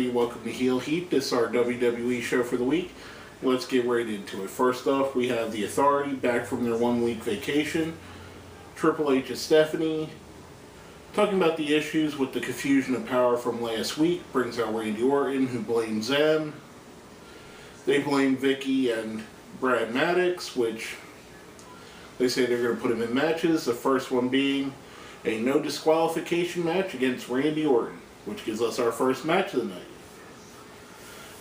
everybody. Welcome to Heel Heat. This is our WWE show for the week. Let's get right into it. First off, we have The Authority back from their 1 week vacation. Triple H and Stephanie talking about the issues with the confusion of power from last week. Brings out Randy Orton, who blames them. They blame Vicky and Brad Maddox, which they say they're going to put him in matches. The first one being a no disqualification match against Randy Orton, which gives us our first match of the night.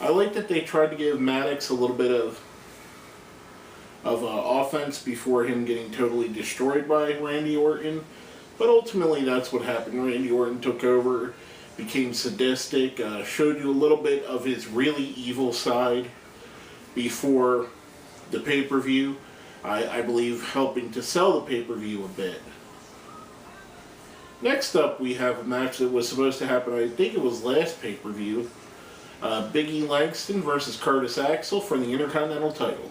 I like that they tried to give Maddox a little bit of offense before him getting totally destroyed by Randy Orton, but ultimately that's what happened. Randy Orton took over, became sadistic, showed you a little bit of his really evil side before the pay-per-view. I believe helping to sell the pay-per-view a bit. Next up, we have a match that was supposed to happen, I think it was last pay-per-view. Big E Langston versus Curtis Axel for the Intercontinental title.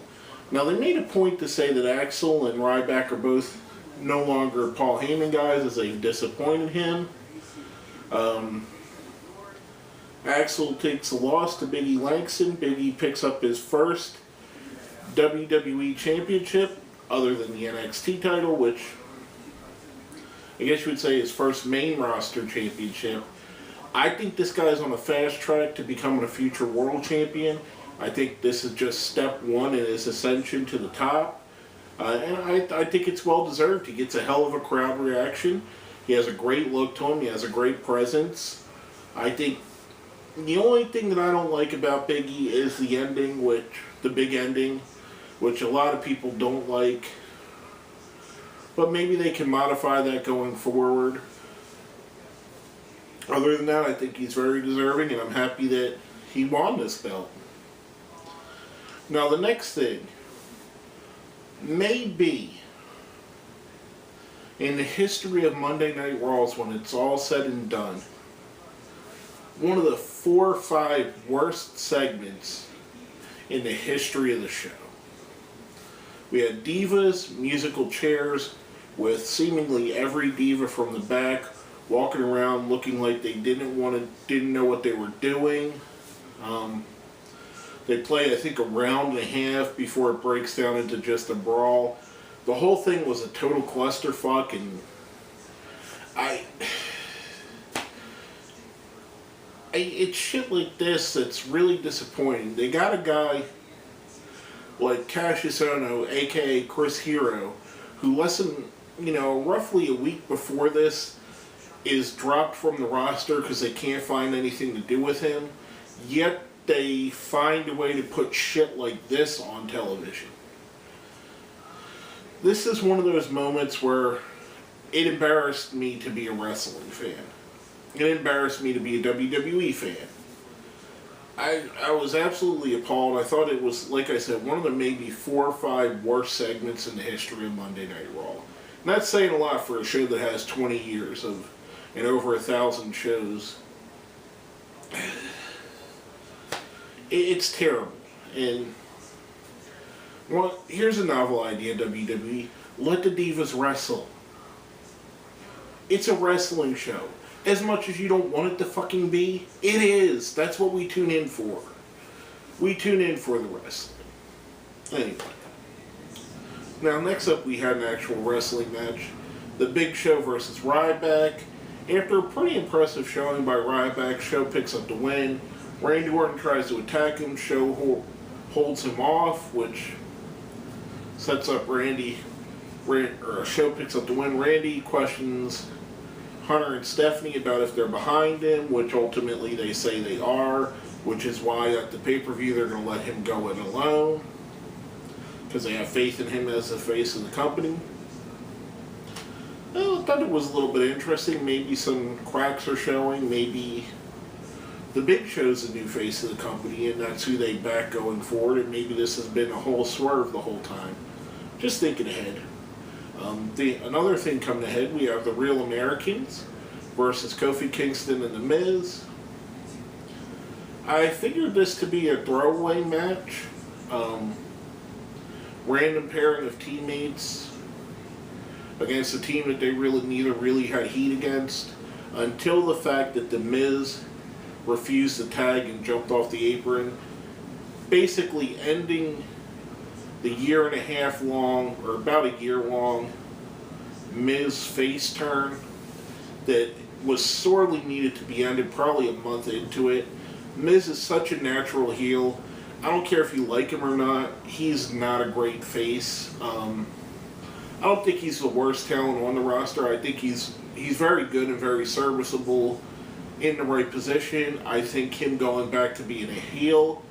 Now, they made a point to say that Axel and Ryback are both no longer Paul Heyman guys, as they've disappointed him. Axel takes a loss to Big E Langston. Big E picks up his first WWE Championship, other than the NXT title, which I guess you would say his first main roster championship. I think this guy's on a fast track to becoming a future world champion. I think this is just step one in his ascension to the top. And I think it's well deserved. He gets a hell of a crowd reaction. He has a great look to him. He has a great presence. I think the only thing that I don't like about Big E is the ending, the big ending, which a lot of people don't like. But maybe they can modify that going forward. Other than that, I think he's very deserving, and I'm happy that he won this belt. Now, the next thing may be, in the history of Monday Night Raws, when it's all said and done, one of the 4 or 5 worst segments in the history of the show. We had divas, musical chairs, with seemingly every diva from the back walking around looking like they didn't know what they were doing. They play, I think, a round and a half before it breaks down into just a brawl. The whole thing was a total clusterfuck, and it's shit like this that's really disappointing. They got a guy like Cassius Ohno, aka Chris Hero, who roughly a week before this is dropped from the roster because they can't find anything to do with him, yet they find a way to put shit like this on television. This is one of those moments where it embarrassed me to be a wrestling fan. It embarrassed me to be a WWE fan. I was absolutely appalled. I thought it was, like I said, one of the maybe 4 or 5 worst segments in the history of Monday Night Raw. And that's saying a lot for a show that has 20 years and over 1,000 shows. It's terrible. And here's a novel idea, WWE. Let the divas wrestle. It's a wrestling show. As much as you don't want it to fucking be, it is. That's what we tune in for. We tune in for the wrestling. Anyway. Now, next up, we had an actual wrestling match. The Big Show versus Ryback. After a pretty impressive showing by Ryback, Show picks up the win. Randy Orton tries to attack him. Show holds him off, which sets up Show picks up the win. Randy questions Hunter and Stephanie about if they're behind him, which ultimately they say they are, which is why at the pay-per-view they're going to let him go it alone, because they have faith in him as the face of the company. I thought it was a little bit interesting. Maybe some cracks are showing. Maybe the Big Show's the new face of the company, and that's who they back going forward, and maybe this has been a whole swerve the whole time. Just thinking ahead. Another thing coming ahead, we have the Real Americans versus Kofi Kingston and The Miz. I figured this to be a throwaway match. Random pairing of teammates against a team that they neither really had heat against, until the fact that The Miz refused the tag and jumped off the apron, basically ending the year-and-a-half long, or about a year long, Miz face turn that was sorely needed to be ended probably a month into it. Miz is such a natural heel. I don't care if you like him or not, he's not a great face. I don't think he's the worst talent on the roster. I think he's very good and very serviceable in the right position. I think him going back to being a heel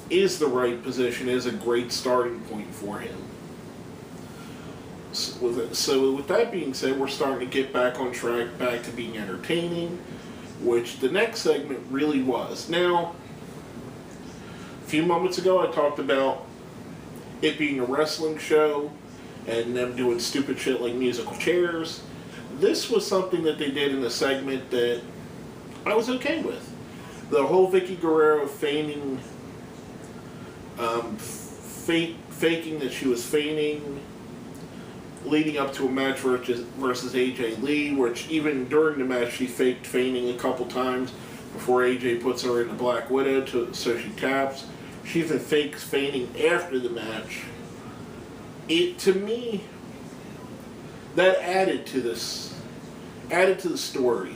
is the right position, is a great starting point for him. So with that being said, we're starting to get back on track, back to being entertaining, which the next segment really was. Now, a few moments ago I talked about it being a wrestling show and them doing stupid shit like musical chairs. This was something that they did in the segment that I was okay with. The whole Vicky Guerrero feigning, faking that she was feigning, leading up to a match versus AJ Lee, which even during the match she faked feigning a couple times before AJ puts her in the Black Widow so she taps. She even fakes feigning after the match. To me, that added to the story.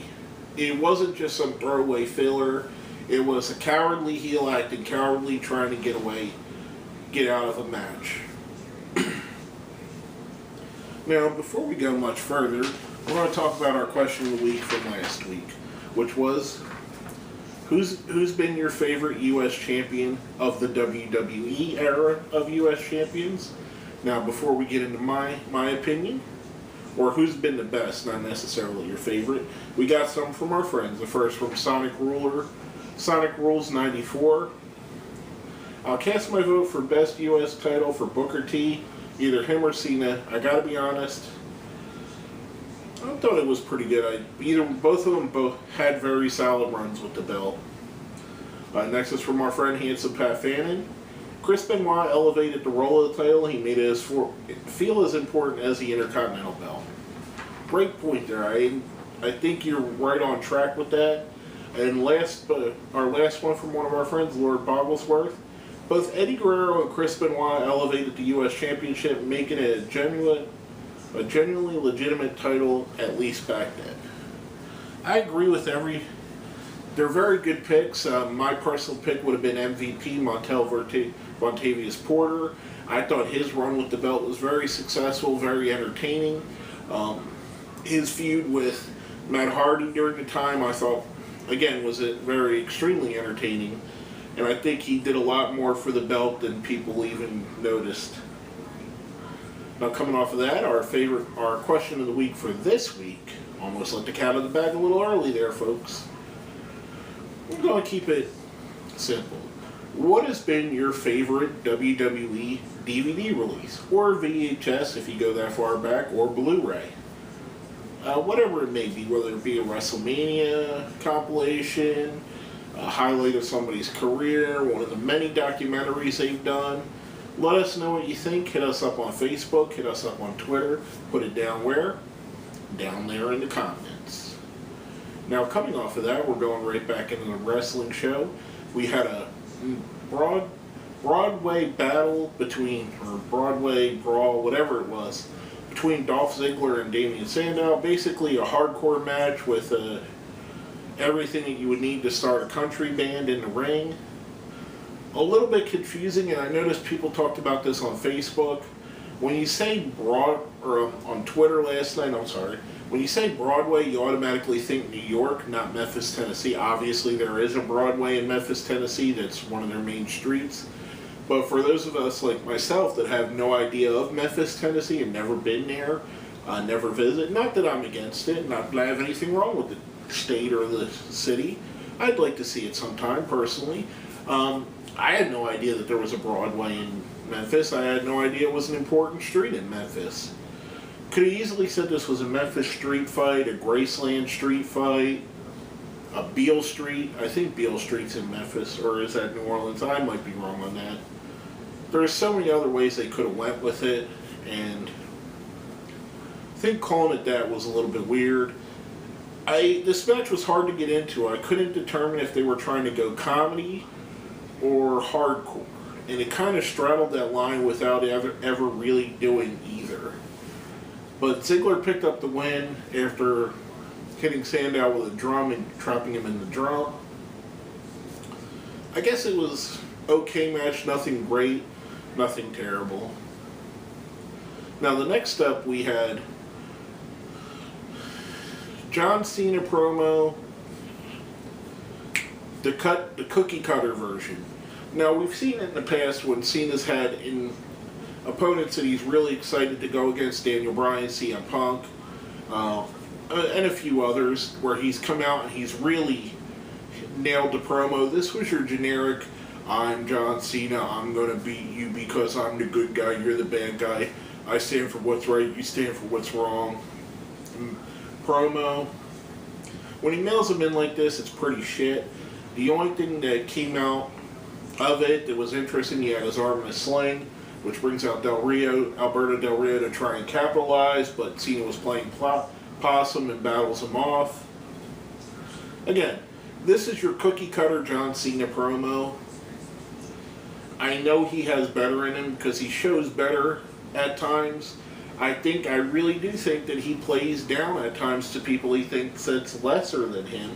It wasn't just some throwaway filler. It was a cowardly heel acting cowardly, trying to get out of a match. Now, before we go much further, we're going to talk about our question of the week from last week, which was, who's been your favorite U.S. champion of the WWE era of U.S. champions? Now, before we get into my opinion, or who's been the best, not necessarily your favorite, we got some from our friends. The first from Sonic Rules 94. I'll cast my vote for best U.S. title for Booker T, either him or Cena. I gotta be honest, I thought it was pretty good. Both of them had very solid runs with the belt. Next is from our friend Handsome Pat Fannin. Chris Benoit elevated the role of the title. He made it feel as important as the Intercontinental belt. Great point there. I think you're right on track with that. And our last one from one of our friends, Lord Bogglesworth. Both Eddie Guerrero and Chris Benoit elevated the U.S. Championship, making it a genuinely legitimate title, at least back then. I agree with they're very good picks. My personal pick would have been MVP, Montavious Porter. I thought his run with the belt was very successful, very entertaining. His feud with Matt Hardy during the time, I thought, again, was very extremely entertaining. And I think he did a lot more for the belt than people even noticed. Now, coming off of that, our question of the week for this week, almost let the cat out of the bag a little early there, folks. We're going to keep it simple. What has been your favorite WWE DVD release? Or VHS, if you go that far back, or Blu-ray? Whatever it may be, whether it be a WrestleMania compilation, a highlight of somebody's career, one of the many documentaries they've done. Let us know what you think. Hit us up on Facebook, hit us up on Twitter. Put it down where? Down there in the comments. Now, coming off of that, we're going right back into the wrestling show. We had a Broadway battle or Broadway brawl, whatever it was, between Dolph Ziggler and Damien Sandow. Basically a hardcore match with everything that you would need to start a country band in the ring. A little bit confusing, and I noticed people talked about this on Facebook. When you say on Twitter last night, when you say Broadway, you automatically think New York, not Memphis, Tennessee. Obviously, there is a Broadway in Memphis, Tennessee. That's one of their main streets. But for those of us like myself that have no idea of Memphis, Tennessee, and never been there, never visit, not that I'm against it, not that I have anything wrong with it, state or the city. I'd like to see it sometime, personally. I had no idea that there was a Broadway in Memphis. I had no idea it was an important street in Memphis. Could have easily said this was a Memphis street fight, a Graceland street fight, a Beale Street. I think Beale Street's in Memphis, or is that New Orleans? I might be wrong on that. There's so many other ways they could have went with it, and I think calling it that was a little bit weird. This match was hard to get into. I couldn't determine if they were trying to go comedy or hardcore, and it kind of straddled that line without ever really doing either. But Ziggler picked up the win after hitting Sandow with a drum and trapping him in the drum. I guess it was okay match, nothing great, nothing terrible. Now the next up we had John Cena promo, the cookie cutter version. Now we've seen it in the past when Cena's had opponents that he's really excited to go against, Daniel Bryan, CM Punk, and a few others, where he's come out and he's really nailed the promo. This was your generic, I'm John Cena, I'm going to beat you because I'm the good guy, you're the bad guy, I stand for what's right, you stand for what's wrong promo. When he mails him in like this, it's pretty shit. The only thing that came out of it that was interesting, he had his arm in a sling, which brings out Alberto Del Rio to try and capitalize, but Cena was playing possum and battles him off. Again, this is your cookie cutter John Cena promo. I know he has better in him because he shows better at times. I really do think that he plays down at times to people he thinks that's lesser than him.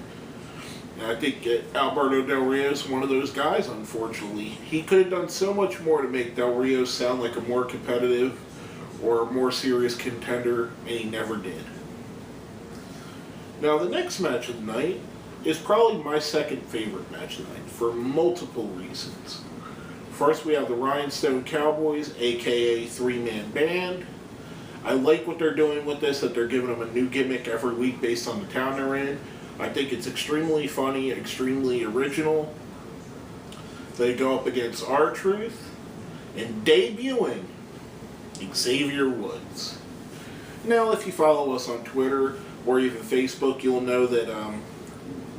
And I think Alberto Del Rio is one of those guys, unfortunately. He could have done so much more to make Del Rio sound like a more competitive or a more serious contender, and he never did. Now, the next match of the night is probably my second favorite match of the night for multiple reasons. First, we have the Rhinestone Cowboys, aka three-man band. I like what they're doing with this, that they're giving them a new gimmick every week based on the town they're in. I think it's extremely funny, extremely original. They go up against R-Truth and debuting Xavier Woods. Now, if you follow us on Twitter or even Facebook, you'll know that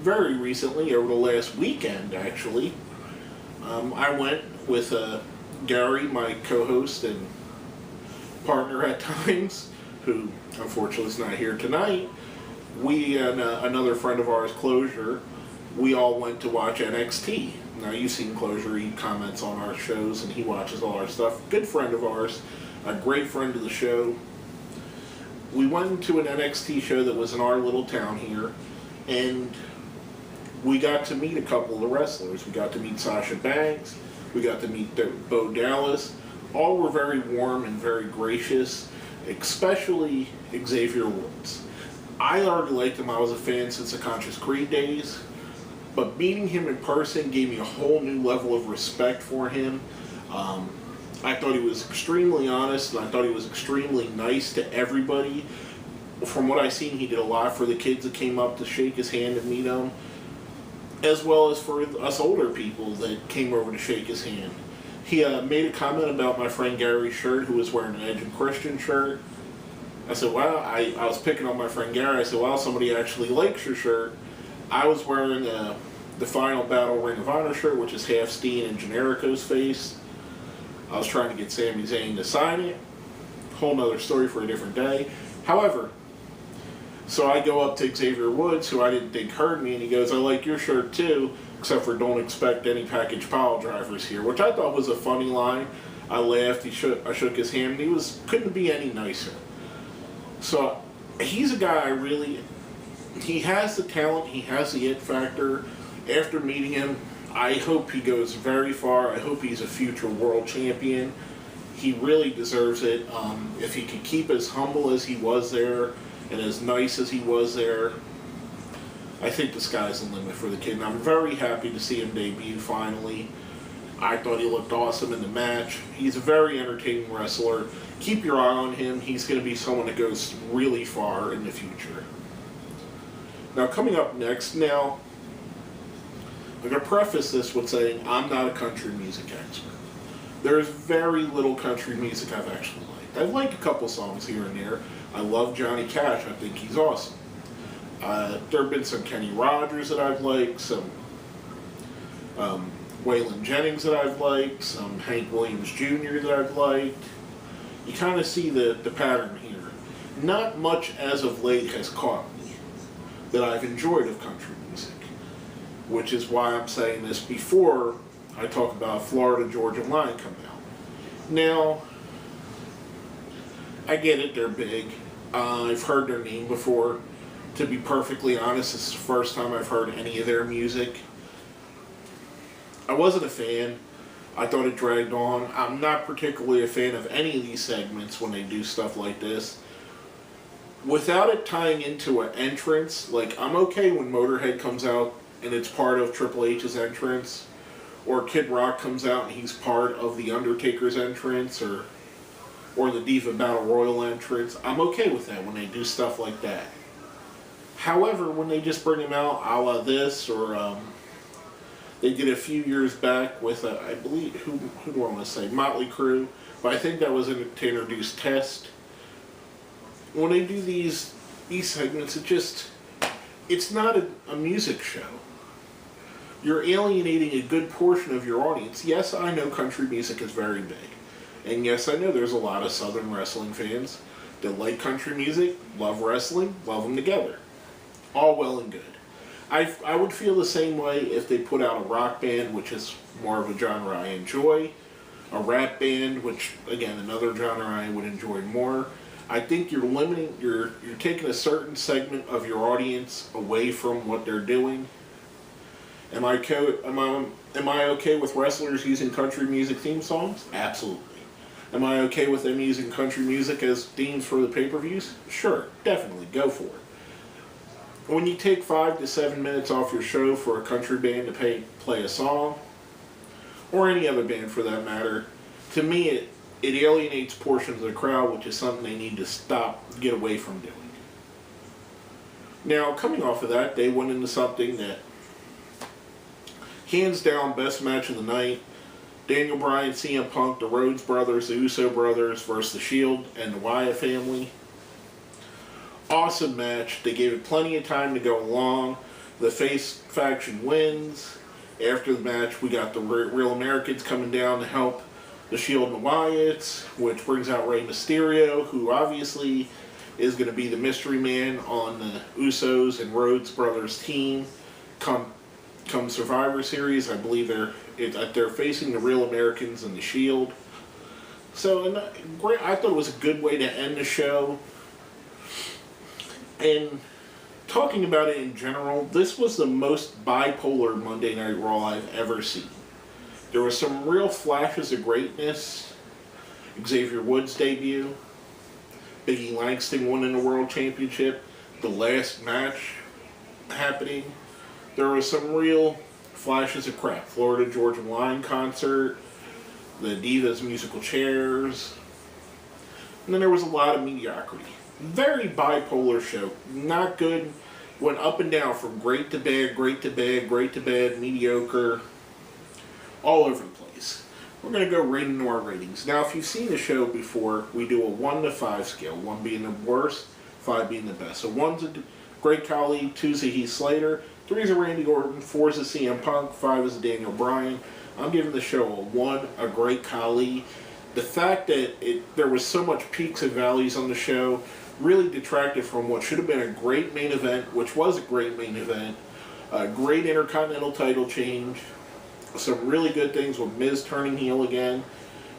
very recently, over the last weekend actually, I went with Gary, my co-host and partner at times, who unfortunately is not here tonight. We and another friend of ours, Closure, we all went to watch NXT. Now, you've seen Closure, he comments on our shows and he watches all our stuff. Good friend of ours, a great friend of the show. We went to an NXT show that was in our little town here, and we got to meet a couple of the wrestlers. We got to meet Sasha Banks, we got to meet Bo Dallas. All were very warm and very gracious, especially Xavier Woods. I already liked him. I was a fan since the Conscious Creed days, but meeting him in person gave me a whole new level of respect for him. I thought he was extremely honest, and I thought he was extremely nice to everybody. From what I've seen, he did a lot for the kids that came up to shake his hand and meet him, as well as for us older people that came over to shake his hand. He made a comment about my friend Gary's shirt, who was wearing an Edge and Christian shirt. I said, wow, I was picking on my friend Gary. I said, wow, somebody actually likes your shirt. I was wearing the Final Battle Ring of Honor shirt, which is half Steen and Generico's face. I was trying to get Sami Zayn to sign it. Whole nother story for a different day. However, so I go up to Xavier Woods, who I didn't think heard me, and he goes, I like your shirt too, except for don't expect any package pile drivers here, which I thought was a funny line. I laughed, I shook his hand, and he couldn't be any nicer. So he's a guy he has the talent, he has the it factor. After meeting him, I hope he goes very far. I hope he's a future world champion. He really deserves it. If he could keep as humble as he was there and as nice as he was there, I think the sky's the limit for the kid. And I'm very happy to see him debut finally. I thought he looked awesome in the match. He's a very entertaining wrestler. Keep your eye on him. He's going to be someone that goes really far in the future. Now, coming up next, I'm going to preface this with saying I'm not a country music expert. There's very little country music I've actually liked. I've liked a couple songs here and there. I love Johnny Cash. I think he's awesome. There have been some Kenny Rogers that I've liked, some Waylon Jennings that I've liked, some Hank Williams Jr. that I've liked. You kind of see the pattern here. Not much as of late has caught me. that I've enjoyed of country music, which is why I'm saying this before I talk about Florida Georgia Line coming out. Now, I get it, they're big. I've heard their name before. To be perfectly honest, this is the first time I've heard any of their music. I wasn't a fan. I thought it dragged on. I'm not particularly a fan of any of these segments when they do stuff like this. Without it tying into an entrance, like, I'm okay when Motorhead comes out and it's part of Triple H's entrance, or Kid Rock comes out and he's part of The Undertaker's entrance, or the Diva Battle Royal entrance. I'm okay with that when they do stuff like that. However, when they just bring him out a la this, or they did a few years back with, I believe, who do I want to say? Motley Crue, but I think that was to introduce Test. When they do these segments, it's not a music show. You're alienating a good portion of your audience. Yes, I know country music is very big. And yes, I know there's a lot of Southern wrestling fans that like country music, love wrestling, love them together. All well and good. I would feel the same way if they put out a rock band, which is more of a genre I enjoy, a rap band, which, again, another genre I would enjoy more. I think you're taking a certain segment of your audience away from what they're doing. Am I okay with wrestlers using country music theme songs? Absolutely. Am I okay with them using country music as themes for the pay-per-views? Sure, definitely, go for it. When you take 5 to 7 minutes off your show for a country band to play a song, or any other band for that matter, to me it alienates portions of the crowd, which is something they need to get away from doing. Now, coming off of that, they went into something that, hands down, best match of the night. Daniel Bryan, CM Punk, the Rhodes brothers, the Uso brothers versus the Shield and the Wyatt family. Awesome match. They gave it plenty of time to go along. The face faction wins. After the match, we got the Real Americans coming down to help the Shield and the Wyatts, which brings out Rey Mysterio, who obviously is going to be the mystery man on the Usos and Rhodes brothers team come Survivor Series. I believe they're facing the Real Americans and the Shield. So, I thought it was a good way to end the show. And talking about it in general, this was the most bipolar Monday Night Raw I've ever seen. There were some real flashes of greatness. Xavier Woods' debut, Big E Langston winning the World Championship, the last match happening. There were some real flashes of crap. Florida Georgia Line concert, the Divas musical chairs, and then there was a lot of mediocrity. Very bipolar show. Not good. Went up and down from great to bad, great to bad, great to bad, mediocre, all over the place. We're going to go right into our ratings. Now, if you've seen the show before, we do a 1 to 5 scale. 1 being the worst, 5 being the best. So 1's a Great Khali, 2's a Heath Slater, 3's a Randy Orton, 4's a CM Punk, 5 is a Daniel Bryan. I'm giving the show a 1, a Great Khali. The fact that there was so much peaks and valleys on the show really detracted from what should have been a great main event, which was a great main event, a great Intercontinental title change, some really good things with Miz turning heel again,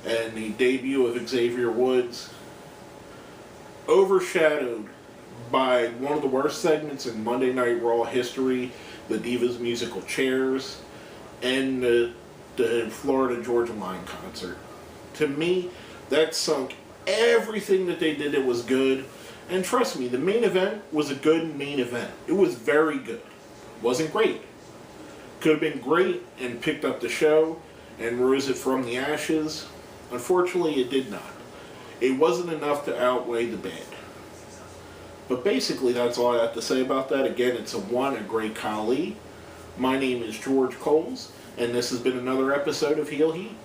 and the debut of Xavier Woods, overshadowed by one of the worst segments in Monday Night Raw history, the Divas musical chairs, and the Florida Georgia Line concert. To me, that sunk everything that they did that was good. And trust me, the main event was a good main event. It was very good. Wasn't great. Could have been great and picked up the show and rose it from the ashes. Unfortunately, it did not. It wasn't enough to outweigh the bad. But basically, that's all I have to say about that. Again, it's a 1, a Great Khali. My name is George Coles, and this has been another episode of Heel Heat.